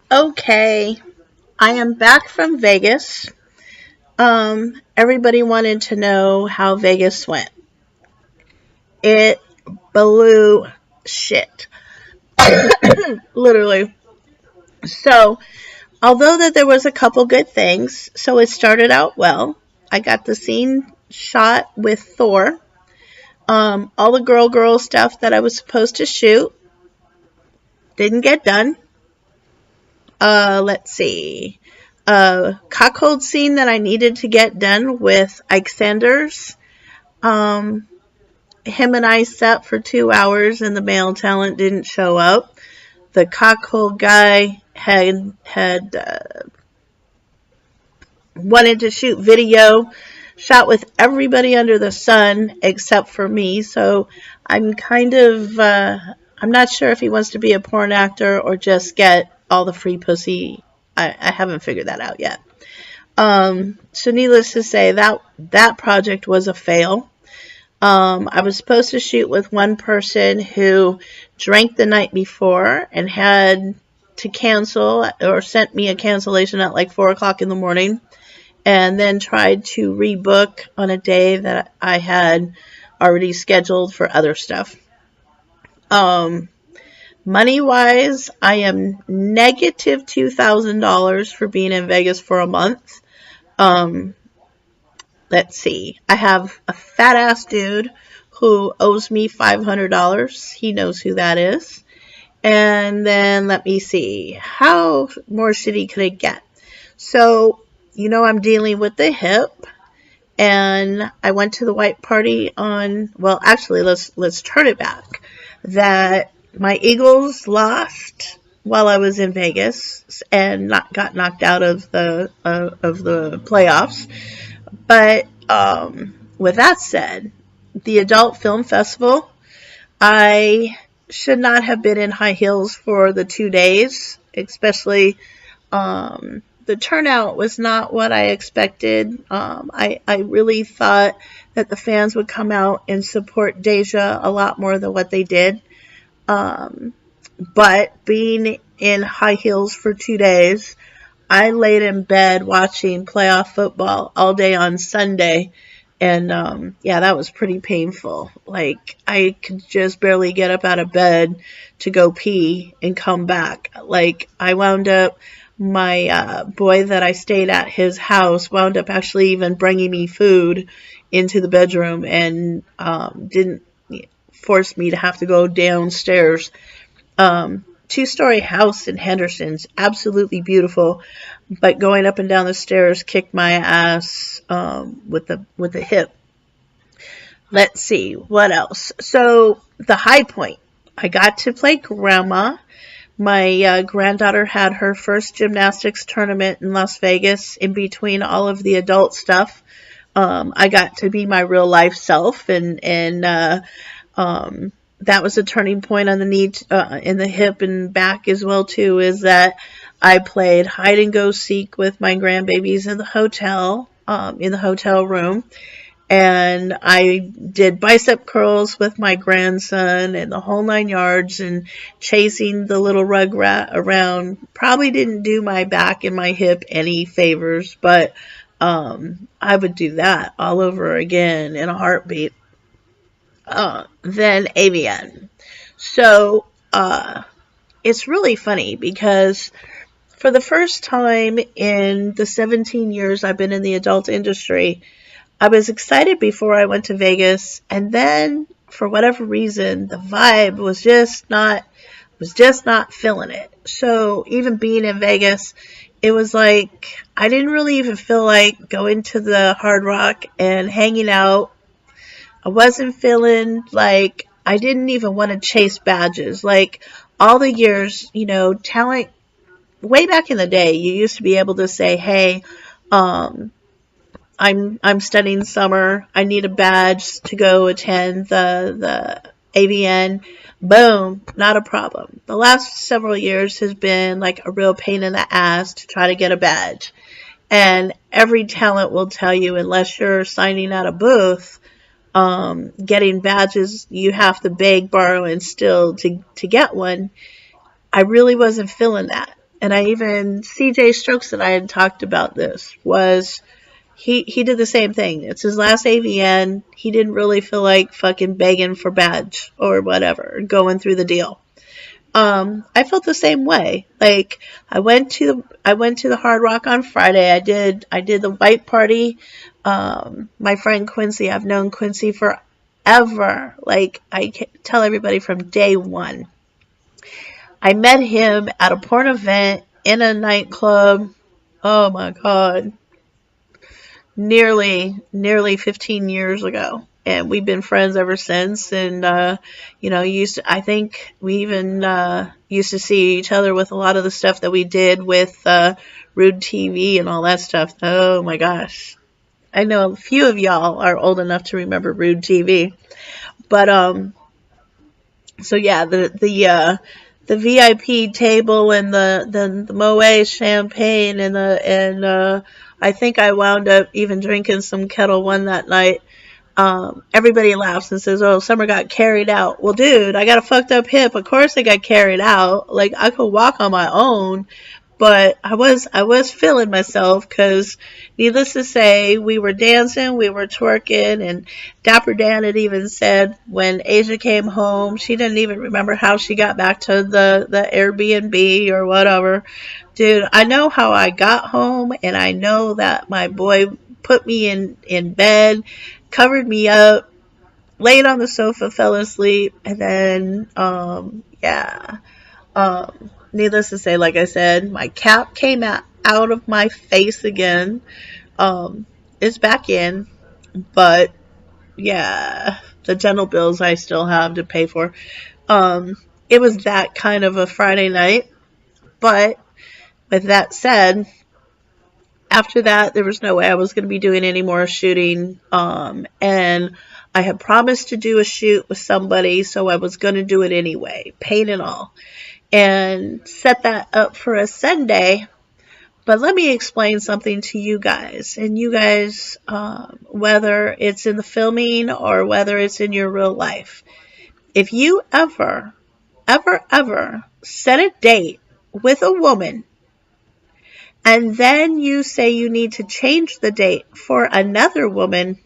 Okay, I am back from Vegas. Everybody wanted to know how Vegas went. It blew shit, literally. So, although that there was a couple good things, so it started out well. I got the scene shot with Thor. All the girl stuff that I was supposed to shoot didn't get done. Let's see. Cockhold scene that I needed to get done with Ike Sanders. Um, him and I sat for 2 hours and the male talent didn't show up. The cockhold guy had wanted to shoot video, shot with everybody under the sun except for me. So I'm kind of I'm not sure if he wants to be a porn actor or just get all the free pussy. I haven't figured that out yet. So needless to say, that project was a fail. I was supposed to shoot with one person who drank the night before and had to cancel or sent me a cancellation at like 4 o'clock in the morning, and then tried to rebook on a day that I had already scheduled for other stuff. Um, Money wise, I am negative $2,000 for being in Vegas for a month. Um, let's see. I have a fat ass dude who owes me $500. He knows who that is. And then let me see. How more shitty could it get? So, I'm dealing with the hip, and I went to the white party on, well, actually, let's turn it back. That my Eagles lost while I was in Vegas and got knocked out of the playoffs. But with that said, the Adult Film Festival, I should not have been in high heels for the 2 days, especially the turnout was not what I expected. I really thought that the fans would come out and support Deja a lot more than what they did. Um, but being in high heels for 2 days, I laid in bed watching playoff football all day on Sunday. And yeah, that was pretty painful. Like, I could just barely get up out of bed to go pee and come back. Like, I wound up, my boy that I stayed at his house wound up actually even bringing me food into the bedroom and didn't force me to have to go downstairs. 2-story house in Henderson's absolutely beautiful, but going up and down the stairs kicked my ass with the hip. Let's see what else. So the high point, I got to play grandma. My granddaughter had her first gymnastics tournament in Las Vegas. In between all of the adult stuff, I got to be my real life self, and that was a turning point on the knee, in the hip and back as well too. Is that I played hide and go seek with my grandbabies in the hotel room, and I did bicep curls with my grandson and the whole 9 yards, and chasing the little rugrat around. Probably didn't do my back and my hip any favors, but I would do that all over again in a heartbeat. Then AVN. So it's really funny because for the first time in the 17 years I've been in the adult industry, I was excited before I went to Vegas, and then for whatever reason, the vibe was just not feeling it. So even being in Vegas, it was like I didn't really even feel like going to the Hard Rock and hanging out. I wasn't feeling like I didn't even want to chase badges. Like all the years, talent way back in the day, you used to be able to say, "Hey, um, I'm studying summer. I need a badge to go attend the AVN." Boom, not a problem. The last several years has been like a real pain in the ass to try to get a badge. And every talent will tell you, unless you're signing at a booth, getting badges, you have to beg, borrow, and steal to get one. I really wasn't feeling that. And I even, CJ Strokes and I had talked about this, was he did the same thing. It's his last AVN. He didn't really feel like fucking begging for badge or whatever, going through the deal. I felt the same way. Like I went to the Hard Rock on Friday. I did the white party. My friend Quincy, I've known Quincy forever. Like I tell everybody from day one. I met him at a porn event in a nightclub. Oh my god, nearly 15 years ago, and we've been friends ever since. And I think we even used to see each other with a lot of the stuff that we did with Rude TV and all that stuff. Oh my gosh, I know a few of y'all are old enough to remember Rude TV. But so yeah, the VIP table and the Moet champagne and I think I wound up even drinking some Kettle One that night. Everybody laughs and says, "Oh, Summer got carried out." Well, dude, I got a fucked up hip. Of course, I got carried out. Like I could walk on my own, but I was feeling myself because, needless to say, we were dancing, we were twerking, and Dapper Dan had even said when Asia came home, she didn't even remember how she got back to the Airbnb or whatever. Dude, I know how I got home, and I know that my boy put me in bed, covered me up, laid on the sofa, fell asleep, and then yeah. Needless to say, like I said, my cap came out of my face again. It's back in, but yeah, the dental bills I still have to pay for. It was that kind of a Friday night, but with that said, after that, there was no way I was going to be doing any more shooting. And I had promised to do a shoot with somebody, so I was going to do it anyway, pain and all, and set that up for a Sunday. But let me explain something to you guys. And you guys, whether it's in the filming or whether it's in your real life, if you ever set a date with a woman and then you say you need to change the date for another woman,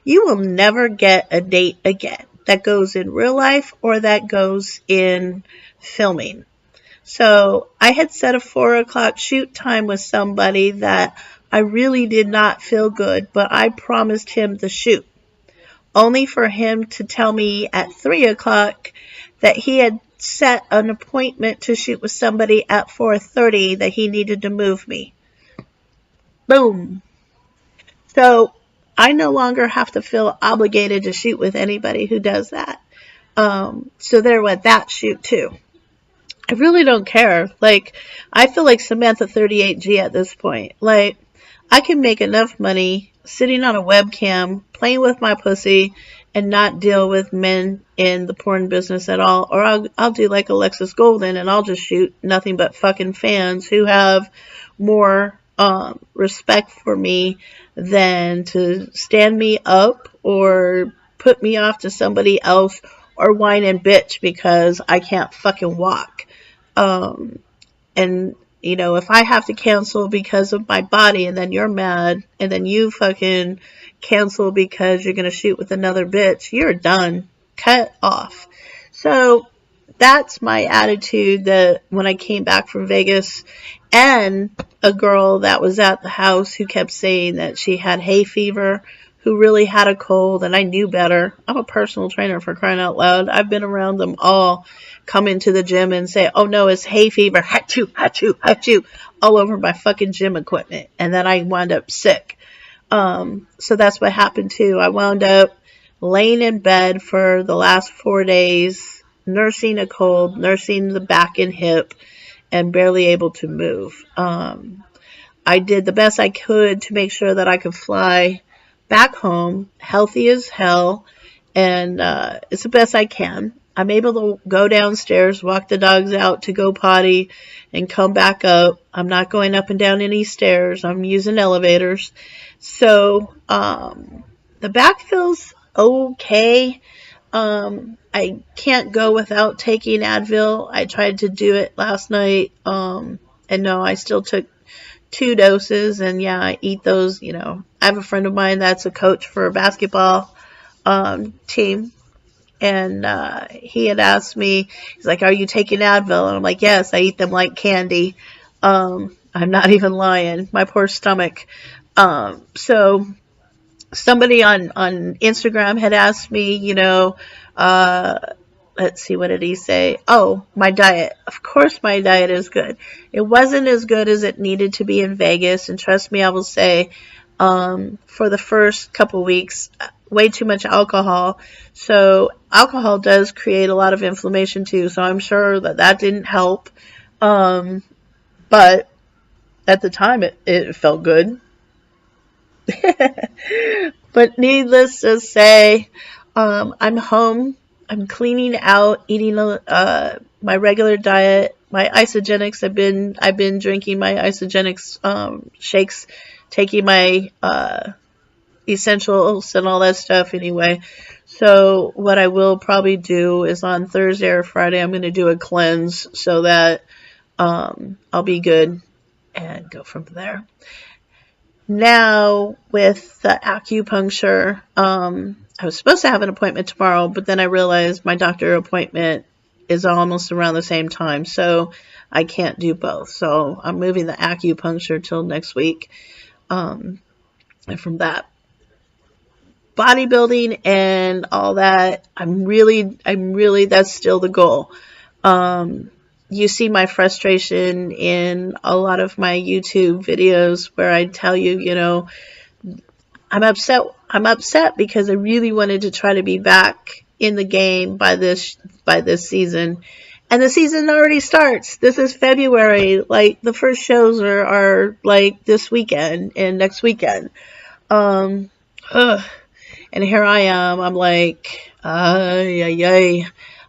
you will never get a date again. That goes in real life or that goes in filming. So I had set a 4 o'clock shoot time with somebody that I really did not feel good, but I promised him the shoot, only for him to tell me at 3 o'clock that he had set an appointment to shoot with somebody at 4:30, that he needed to move me. Boom. So I no longer have to feel obligated to shoot with anybody who does that. So there went that shoot too. I really don't care. Like, I feel like Samantha 38G at this point. Like, I can make enough money sitting on a webcam, playing with my pussy, and not deal with men in the porn business at all. Or I'll do like Alexis Golden, and I'll just shoot nothing but fucking fans who have more respect for me than to stand me up or put me off to somebody else or whine and bitch because I can't fucking walk. And if I have to cancel because of my body and then you're mad and then you fucking cancel because you're going to shoot with another bitch, you're done. Cut off. So that's my attitude that when I came back from Vegas, and a girl that was at the house who kept saying that she had hay fever, who really had a cold, and I knew better. I'm a personal trainer, for crying out loud. I've been around them all, come into the gym and say, "Oh no, it's hay fever, achoo, achoo, achoo," all over my fucking gym equipment. And then I wound up sick. So that's what happened too. I wound up laying in bed for the last 4 days, nursing a cold, nursing the back and hip, and barely able to move. I did the best I could to make sure that I could fly back home, healthy as hell, and it's the best I can. I'm able to go downstairs, walk the dogs out to go potty, and come back up. I'm not going up and down any stairs. I'm using elevators. So the back feels okay. I can't go without taking Advil. I tried to do it last night, and And no, I still took 2 doses, and yeah, I eat those. I have a friend of mine that's a coach for a basketball team, and he had asked me, he's like, "Are you taking Advil?" And I'm like, "Yes, I eat them like candy." I'm not even lying. My poor stomach. So somebody on Instagram had asked me, uh, let's see, what did he say? Oh, my diet. Of course my diet is good. It wasn't as good as it needed to be in Vegas, and trust me, I will say, for the first couple weeks, way too much alcohol. So alcohol does create a lot of inflammation too, so I'm sure that didn't help. But at the time it felt good. But needless to say, I'm home. I'm cleaning out, eating my regular diet. My isogenics. I've been drinking my isogenics shakes, taking my essentials and all that stuff anyway. So what I will probably do is on Thursday or Friday, I'm going to do a cleanse so that I'll be good and go from there. Now with the acupuncture, I was supposed to have an appointment tomorrow, but then I realized my doctor appointment is almost around the same time, so I can't do both. So I'm moving the acupuncture till next week. And from that, bodybuilding and all that, I'm really, that's still the goal. You see my frustration in a lot of my YouTube videos where I tell you, I'm upset because I really wanted to try to be back in the game by this season. And the season already starts. This is February. Like, the first shows are like this weekend and next weekend. And here I am. I'm like,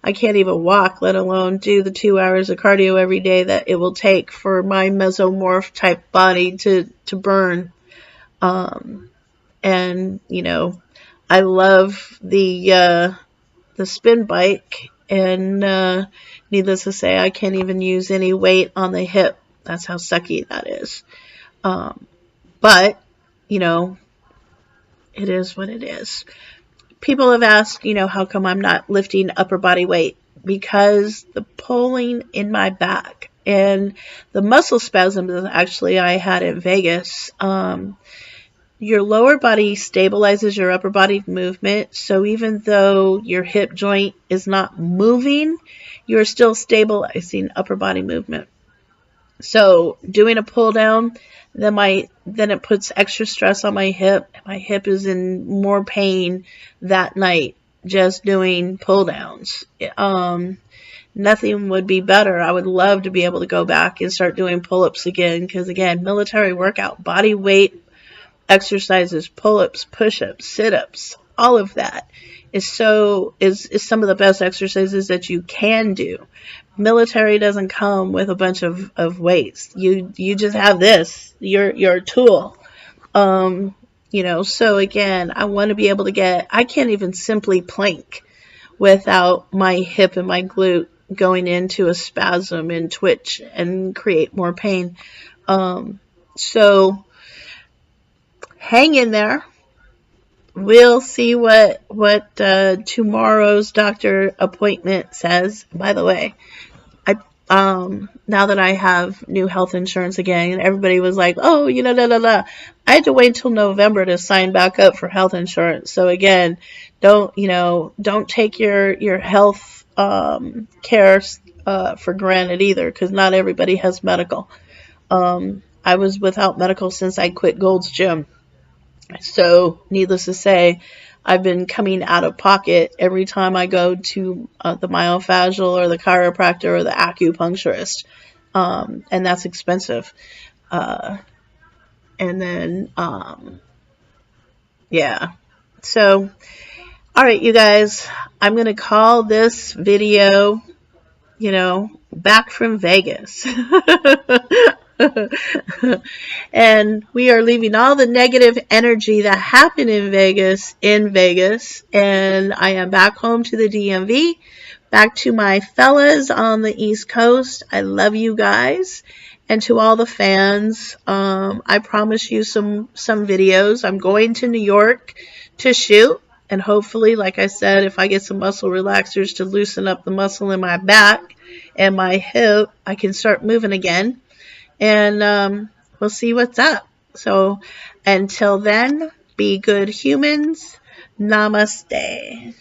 I can't even walk, let alone do the 2 hours of cardio every day that it will take for my mesomorph type body to burn. And I love the spin bike, and needless to say, I can't even use any weight on the hip. That's how sucky that is. But it is what it is. People have asked, how come I'm not lifting upper body weight? Because the pulling in my back and the muscle spasms actually I had in Vegas. Your lower body stabilizes your upper body movement. So even though your hip joint is not moving, you're still stabilizing upper body movement. So doing a pull down, then it puts extra stress on my hip. My hip is in more pain that night just doing pull downs. Nothing would be better. I would love to be able to go back and start doing pull-ups again, because again, military workout, body weight exercises, pull-ups, push-ups, sit-ups, all of that is some of the best exercises that you can do. Military doesn't come with a bunch of weights. You just have this. You're a tool. So again, I want to be able to I can't even simply plank without my hip and my glute going into a spasm and twitch and create more pain. So hang in there. We'll see what tomorrow's doctor appointment says. By the way, now that I have new health insurance again, everybody was like, "Oh, I had to wait till November to sign back up for health insurance. So again, don't take your health care for granted either, because not everybody has medical. I was without medical since I quit Gold's Gym. So, needless to say, I've been coming out of pocket every time I go to the myofascial or the chiropractor or the acupuncturist, and that's expensive. And then, yeah. So, all right, you guys, I'm going to call this video, back from Vegas. And we are leaving all the negative energy that happened in Vegas, and I am back home to the DMV, back to my fellas on the East Coast. I love you guys, And to all the fans, I promise you some videos. I'm going to New York to shoot. And hopefully, like I said, if I get some muscle relaxers to loosen up the muscle in my back and my hip, I can start moving again. And we'll see what's up. So until then, be good humans. Namaste.